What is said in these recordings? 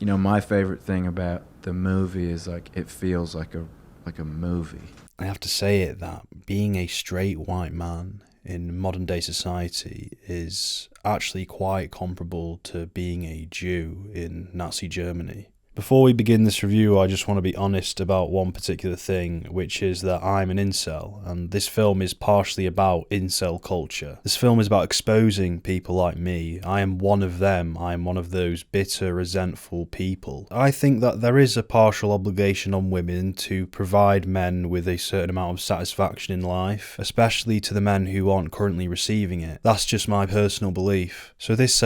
You know, my favorite thing about the movie is like it feels like a movie. I have to say it that being a straight white man in modern day society is actually quite comparable to being a Jew in Nazi Germany. Before we begin this review, I just want to be honest about one particular thing, which is that I'm an incel, and this film is partially about incel culture. This film is about exposing people like me. I am one of them. I am one of those bitter, resentful people. I think that there is a partial obligation on women to provide men with a certain amount of satisfaction in life, especially to the men who aren't currently receiving it. That's just my personal belief. So this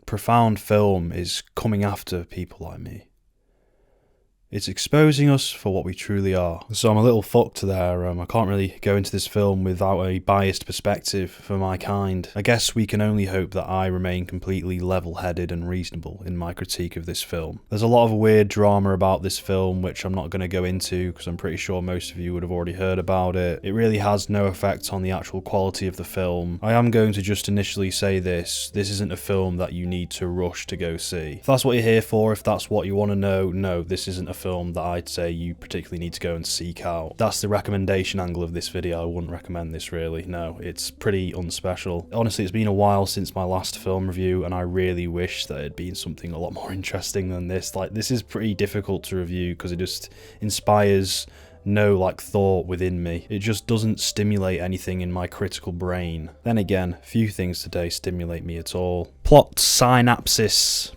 profound film is coming after people like me. It's exposing us for what we truly are. So I'm a little fucked there. I can't really go into this film without a biased perspective for my kind. I guess we can only hope that I remain completely level-headed and reasonable in my critique of this film. There's a lot of weird drama about this film, which I'm not going to go into because I'm pretty sure most of you would have already heard about it. It really has no effect on the actual quality of the film. I am going to just initially say this isn't a film that you need to rush to go see. If that's what you're here for, if that's what you want to know, no, this isn't a film that I'd say you particularly need to go and seek out. That's the recommendation angle of this video. I wouldn't recommend this really. No, it's pretty unspecial. Honestly, it's been a while since my last film review and I really wish that it had been something a lot more interesting than this. Like, this is pretty difficult to review because it just inspires no thought within me. It just doesn't stimulate anything in my critical brain. Then again, few things today stimulate me at all. Plot synopsis.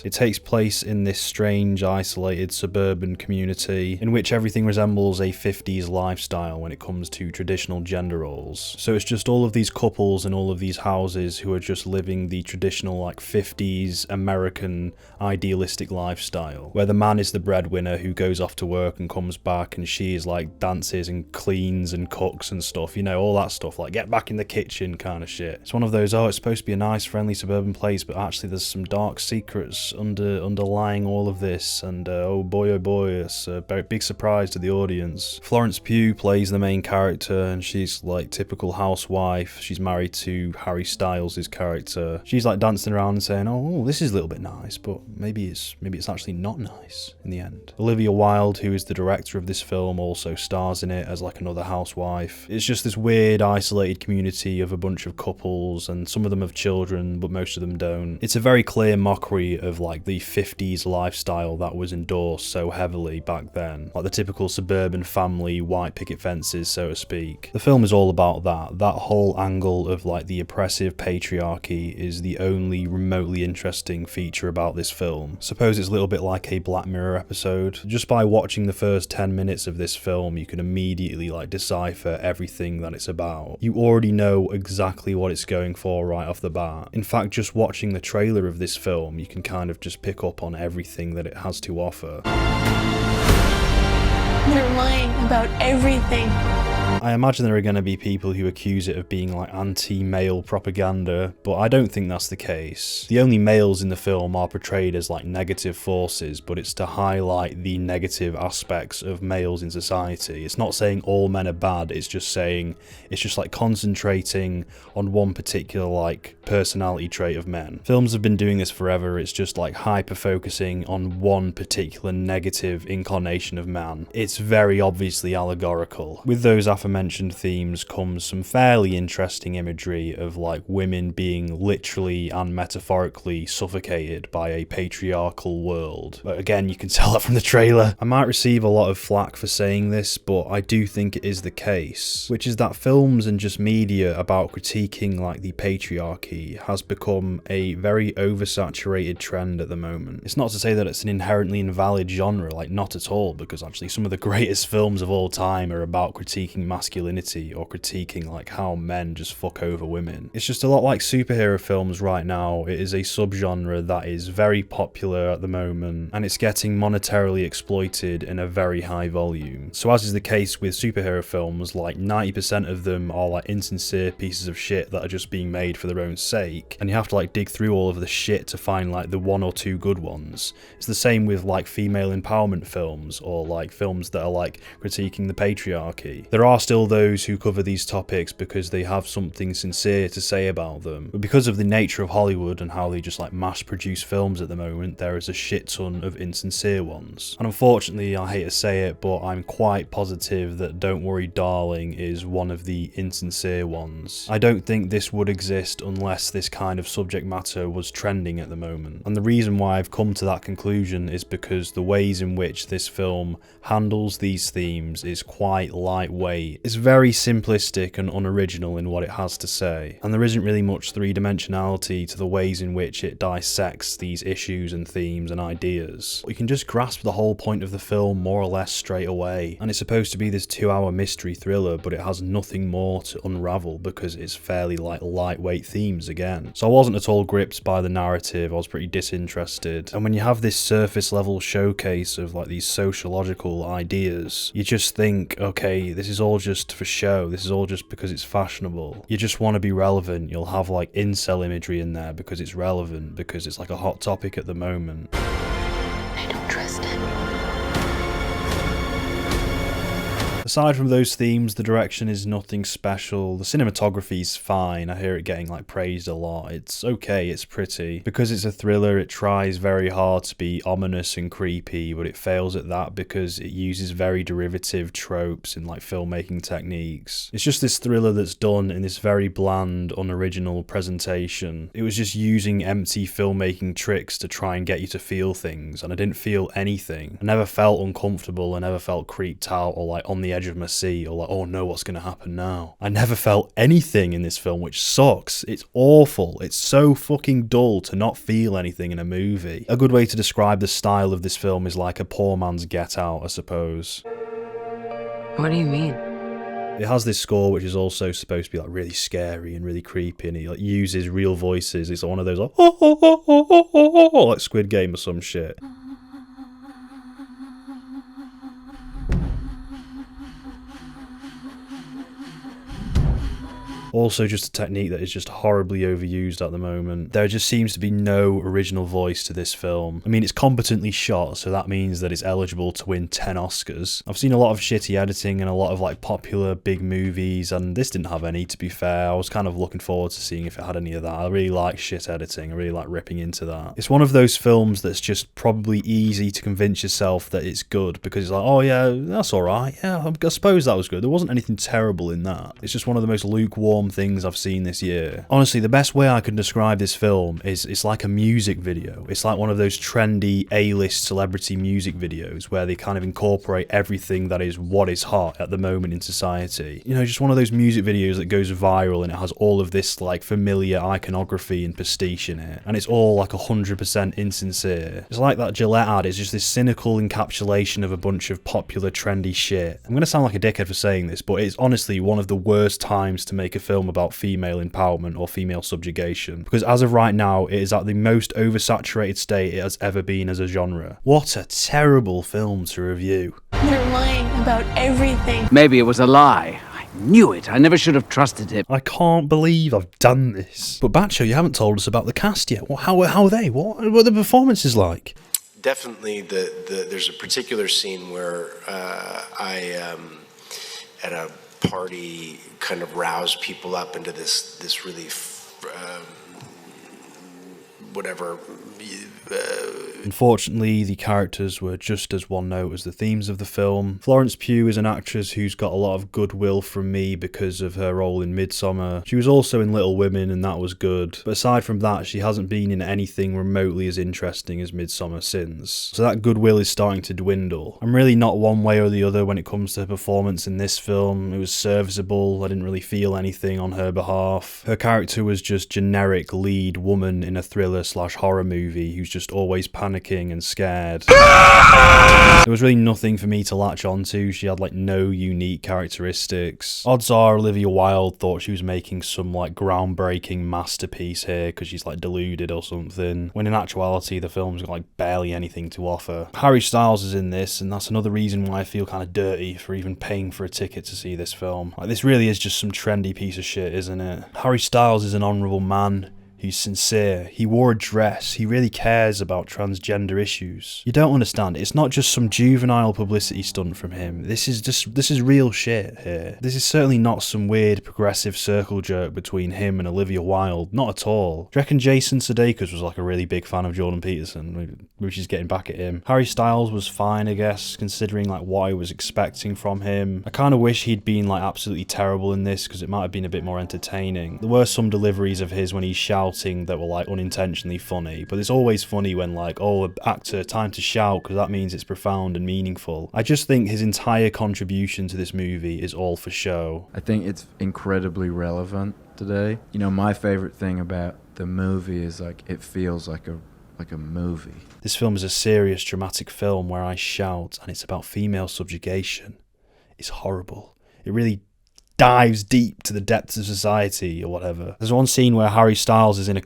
It takes place in this strange, isolated suburban community in which everything resembles a 50s lifestyle when it comes to traditional gender roles. So it's just all of these couples in all of these houses who are just living the traditional 50s American idealistic lifestyle, where the man is the breadwinner who goes off to work and comes back, and she is dances and cleans and cooks and stuff, you know, all that stuff, get back in the kitchen kind of shit. It's one of those, it's supposed to be a nice, friendly suburban place, but actually there's some dark secrets underlying all of this, and oh boy, it's a very big surprise to the audience. Florence Pugh plays the main character, and she's typical housewife. She's married to Harry Styles' character. She's dancing around and saying, oh, this is a little bit nice, but maybe it's actually not nice in the end. Olivia Wilde, who is the director of this film, also stars in it as another housewife. It's just this weird isolated community of a bunch of couples, and some of them have children but most of them don't. It's a very clear mockery of the 50s lifestyle that was endorsed so heavily back then, the typical suburban family, white picket fences, so to speak. The film is all about that whole angle of the oppressive patriarchy is the only remotely interesting feature about this film. Suppose it's a little bit like a Black Mirror episode. Just by watching the first 10 minutes of this film, you can immediately decipher everything that it's about. You already know exactly what it's going for right off the bat. In fact, just watching the trailer of this film, you can kind of just pick up on everything that it has to offer. They're lying about everything. I imagine there are going to be people who accuse it of being anti-male propaganda, but I don't think that's the case. The only males in the film are portrayed as negative forces, but it's to highlight the negative aspects of males in society. It's not saying all men are bad, it's just concentrating on one particular personality trait of men. Films have been doing this forever. It's just hyper-focusing on one particular negative incarnation of man. It's very obviously allegorical. With those aforementioned themes comes some fairly interesting imagery of women being literally and metaphorically suffocated by a patriarchal world. But again, you can tell that from the trailer. I might receive a lot of flack for saying this, but I do think it is the case, which is that films and just media about critiquing the patriarchy has become a very oversaturated trend at the moment. It's not to say that it's an inherently invalid genre, not at all, because actually some of the greatest films of all time are about critiquing masculinity or critiquing how men just fuck over women. It's just a lot like superhero films right now. It is a subgenre that is very popular at the moment, and it's getting monetarily exploited in a very high volume. So as is the case with superhero films, 90% of them are insincere pieces of shit that are just being made for their own sake, and you have to dig through all of the shit to find the one or two good ones. It's the same with female empowerment films, or films that are critiquing the patriarchy. There are are still those who cover these topics because they have something sincere to say about them. But because of the nature of Hollywood and how they just like mass produce films at the moment, there is a shit ton of insincere ones. And unfortunately, I hate to say it, but I'm quite positive that Don't Worry Darling is one of the insincere ones. I don't think this would exist unless this kind of subject matter was trending at the moment. And the reason why I've come to that conclusion is because the ways in which this film handles these themes is quite lightweight. It's very simplistic and unoriginal in what it has to say, and there isn't really much three-dimensionality to the ways in which it dissects these issues and themes and ideas. You can just grasp the whole point of the film more or less straight away, and it's supposed to be this 2-hour mystery thriller, but it has nothing more to unravel because it's fairly like lightweight themes again. So I wasn't at all gripped by the narrative, I was pretty disinterested. And when you have this surface level showcase of like these sociological ideas, you just think, okay, this is all just for show, this is all just because it's fashionable. You just want to be relevant, you'll have like incel imagery in there because it's relevant, because it's like a hot topic at the moment. I don't trust him. Aside from those themes, the direction is nothing special. The cinematography is fine. I hear it getting like praised a lot. It's okay, it's pretty. Because it's a thriller, it tries very hard to be ominous and creepy, but it fails at that because it uses very derivative tropes and like filmmaking techniques. It's just this thriller that's done in this very bland, unoriginal presentation. It was just using empty filmmaking tricks to try and get you to feel things, and I didn't feel anything. I never felt uncomfortable, I never felt creeped out or like on the edge of my seat or like, oh no, what's going to happen now? I never felt anything in this film, which sucks. It's awful. It's so fucking dull to not feel anything in a movie. A good way to describe the style of this film is like a poor man's Get Out, I suppose. What do you mean? It has this score which is also supposed to be like really scary and really creepy, and it like uses real voices. It's one of those like, like Squid Game or some shit. Also just a technique that is just horribly overused at the moment. There just seems to be no original voice to this film. I mean, it's competently shot, so that means that it's eligible to win 10 Oscars. I've seen a lot of shitty editing and a lot of like popular big movies, and this didn't have any, to be fair. I was kind of looking forward to seeing if it had any of that. I really like shit editing. I really like ripping into that. It's one of those films that's just probably easy to convince yourself that it's good because it's like, oh yeah, that's alright. Yeah, I suppose that was good. There wasn't anything terrible in that. It's just one of the most lukewarm things I've seen this year. Honestly, the best way I can describe this film is it's like a music video. It's like one of those trendy A-list celebrity music videos where they kind of incorporate everything that is what is hot at the moment in society. You know, just one of those music videos that goes viral and it has all of this like familiar iconography and pastiche in it, and it's all like 100% insincere. It's like that Gillette ad is just this cynical encapsulation of a bunch of popular trendy shit. I'm gonna sound like a dickhead for saying this, but it's honestly one of the worst times to make a film about female empowerment or female subjugation, because as of right now it is at the most oversaturated state it has ever been as a genre. What a terrible film to review. You're lying about everything. Maybe it was a lie. I knew it. I never should have trusted him. I can't believe I've done this. But Bacho, you haven't told us about the cast yet. How are they? What are the performances like? Definitely there's a particular scene where I at a party kind of rouse people up into this really whatever. Unfortunately, the characters were just as one note as the themes of the film. Florence Pugh is an actress who's got a lot of goodwill from me because of her role in Midsommar. She was also in Little Women, and that was good. But aside from that, she hasn't been in anything remotely as interesting as Midsommar since. So that goodwill is starting to dwindle. I'm really not one way or the other when it comes to her performance in this film. It was serviceable. I didn't really feel anything on her behalf. Her character was just generic lead woman in a thriller/horror movie who's just always panicking and scared. There was really nothing for me to latch onto. She had like no unique characteristics. Odds are Olivia Wilde thought she was making some like groundbreaking masterpiece here because she's like deluded or something, when in actuality the film's got like barely anything to offer. Harry Styles is in this, and that's another reason why I feel kind of dirty for even paying for a ticket to see this film. Like, this really is just some trendy piece of shit, isn't it? Harry Styles is an honourable man He's sincere. He wore a dress. He really cares about transgender issues. You don't understand. It's not just some juvenile publicity stunt from him. This is real shit here. This is certainly not some weird progressive circle jerk between him and Olivia Wilde. Not at all. Do you reckon Jason Sudeikis was like a really big fan of Jordan Peterson? Maybe she's getting back at him. Harry Styles was fine, I guess, considering like what I was expecting from him. I kind of wish he'd been like absolutely terrible in this because it might have been a bit more entertaining. There were some deliveries of his when he's shouting that were like unintentionally funny, but it's always funny when like, oh, actor, time to shout because that means it's profound and meaningful. I just think his entire contribution to this movie is all for show. I think it's incredibly relevant today. You know, my favorite thing about the movie is like it feels like a movie. This film is a serious dramatic film where I shout and it's about female subjugation. It's horrible. It really dives deep to the depths of society or whatever. There's one scene where Harry Styles is in a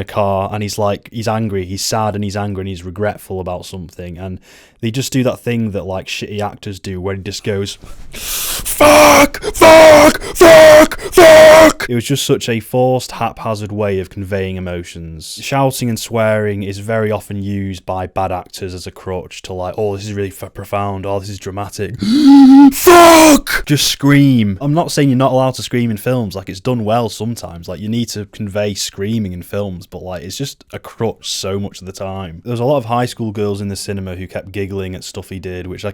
car and he's angry, he's sad and he's angry and he's regretful about something, and they just do that thing that like shitty actors do where he just goes fuck. It was just such a forced, haphazard way of conveying emotions. Shouting and swearing is very often used by bad actors as a crutch to like, oh, this is really profound, oh, this is dramatic. Fuck! Just scream. I'm not saying you're not allowed to scream in films, like it's done well sometimes, like you need to convey screaming in films, but like it's just a crutch so much of the time. There was a lot of high school girls in the cinema who kept giggling at stuff he did, which I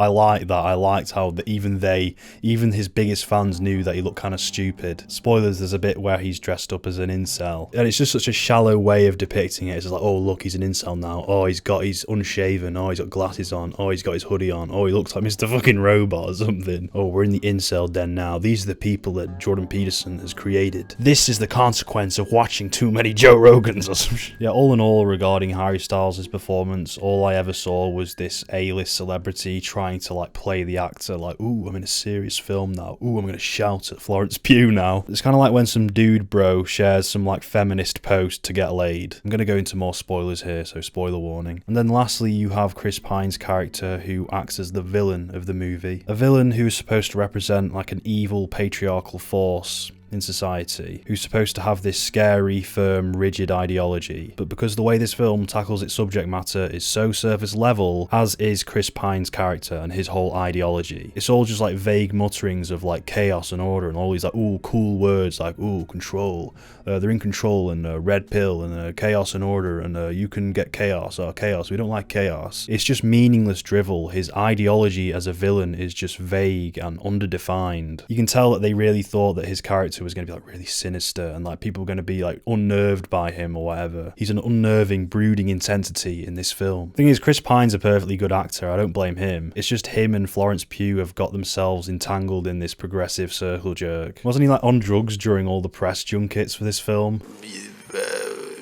liked that. I liked how even his biggest fans knew that he looked kind of stupid. Spoilers, there's a bit where he's dressed up as an incel, and it's just such a shallow way of depicting it. It's just like, oh look, he's an incel now, oh he's unshaven, oh he's got glasses on, oh he's got his hoodie on, oh he looks like Mr. fucking Robot or something, oh we're in the incel den now, these are the people that Jordan Peterson has created, this is the consequence of watching too many Joe Rogans or some shit. Yeah, all in all, regarding Harry Styles' performance, all I ever saw was this A-list celebrity trying to like play the actor, like, ooh, I'm in a serious film now, ooh, I'm gonna shout at Florence Pugh now. It's kind of like when some dude bro shares some like feminist post to get laid. I'm gonna go into more spoilers here, so spoiler warning. And then lastly, you have Chris Pine's character who acts as the villain of the movie. A villain who is supposed to represent like an evil patriarchal force in society, who's supposed to have this scary, firm, rigid ideology. But because the way this film tackles its subject matter is so surface level, as is Chris Pine's character and his whole ideology, it's all just like vague mutterings of like chaos and order and all these like, ooh, cool words like, ooh, control, they're in control, and red pill, and chaos and order, and you can get chaos, chaos, we don't like chaos. It's just meaningless drivel. His ideology as a villain is just vague and underdefined. You can tell that they really thought that his character was going to be like really sinister and like people were going to be like unnerved by him or whatever. He's an unnerving, brooding intensity in this film. The thing is, Chris Pine's a perfectly good actor, I don't blame him. It's just him and Florence Pugh have got themselves entangled in this progressive circle jerk. Wasn't he like on drugs during all the press junkets for this film?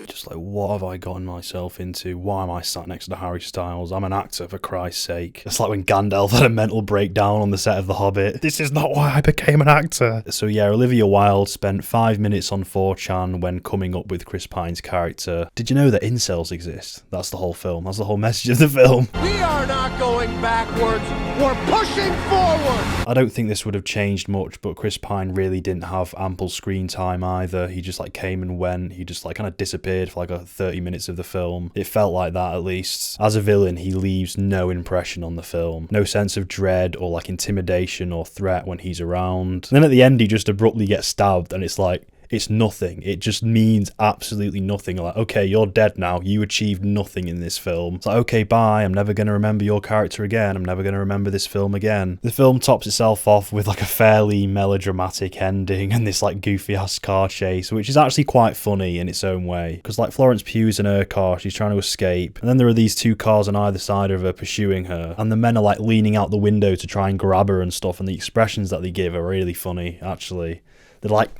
Just like, what have I gotten myself into? Why am I sat next to Harry Styles? I'm an actor, for Christ's sake. It's like when Gandalf had a mental breakdown on the set of The Hobbit. This is not why I became an actor. So yeah, Olivia Wilde spent 5 minutes on 4chan when coming up with Chris Pine's character. Did you know that incels exist? That's the whole film. That's the whole message of the film. We are not going backwards. We're pushing forward. I don't think this would have changed much, but Chris Pine really didn't have ample screen time either. He just like came and went. He just like kind of disappeared for like 30 minutes of the film. It felt like that, at least. As a villain, he leaves no impression on the film. No sense of dread or like intimidation or threat when he's around. And then at the end, he just abruptly gets stabbed, and it's like, it's nothing. It just means absolutely nothing. Like, okay, you're dead now. You achieved nothing in this film. It's like, okay, bye. I'm never going to remember your character again. I'm never going to remember this film again. The film tops itself off with like a fairly melodramatic ending and this like goofy ass car chase, which is actually quite funny in its own way. Because like Florence Pugh's in her car, she's trying to escape. And then there are these two cars on either side of her pursuing her. And the men are like leaning out the window to try and grab her and stuff. And the expressions that they give are really funny, actually. They're like,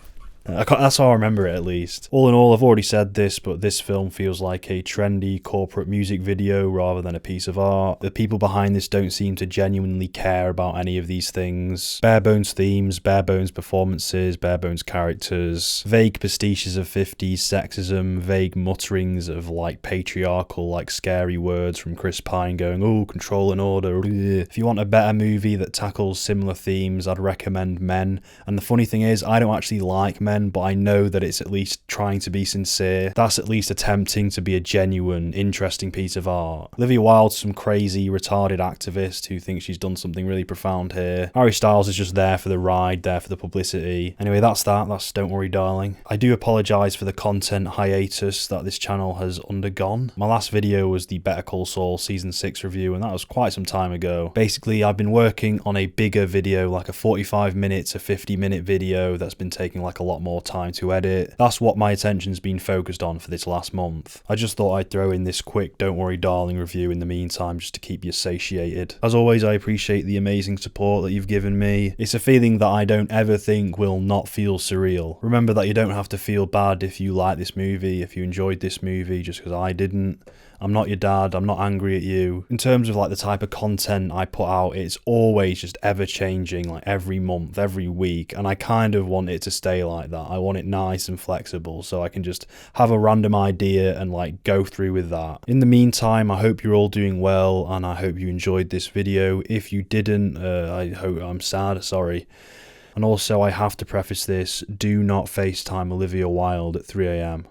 that's how I remember it, at least. All in all, I've already said this, but this film feels like a trendy corporate music video rather than a piece of art. The people behind this don't seem to genuinely care about any of these things. Bare bones themes, bare bones performances, bare bones characters, vague pastiches of 50s sexism, vague mutterings of like patriarchal, like scary words from Chris Pine going, oh, control and order. If you want a better movie that tackles similar themes, I'd recommend Men. And the funny thing is, I don't actually like Men. again, but I know that it's at least trying to be sincere. That's at least attempting to be a genuine, interesting piece of art. Olivia Wilde's some crazy, retarded activist who thinks she's done something really profound here. Harry Styles is just there for the ride, there for the publicity. Anyway, that's that. That's Don't Worry Darling. I do apologise for the content hiatus that this channel has undergone. My last video was the Better Call Saul Season 6 review, and that was quite some time ago. Basically, I've been working on a bigger video, like a 45-minute to 50-minute video that's been taking like a lot more time to edit. That's what my attention's been focused on for this last month. I just thought I'd throw in this quick Don't Worry Darling review in the meantime, just to keep you satiated. As always, I appreciate the amazing support that you've given me. It's a feeling that I don't ever think will not feel surreal. Remember that you don't have to feel bad if you like this movie, if you enjoyed this movie, just because I didn't. I'm not your dad, I'm not angry at you. In terms of like the type of content I put out, it's always just ever changing, like every month, every week, and I kind of want it to stay like that. I want it nice and flexible so I can just have a random idea and like go through with that. In the meantime, I hope you're all doing well and I hope you enjoyed this video. If you didn't, I'm sad, sorry. And also I have to preface this, do not FaceTime Olivia Wilde at 3 AM.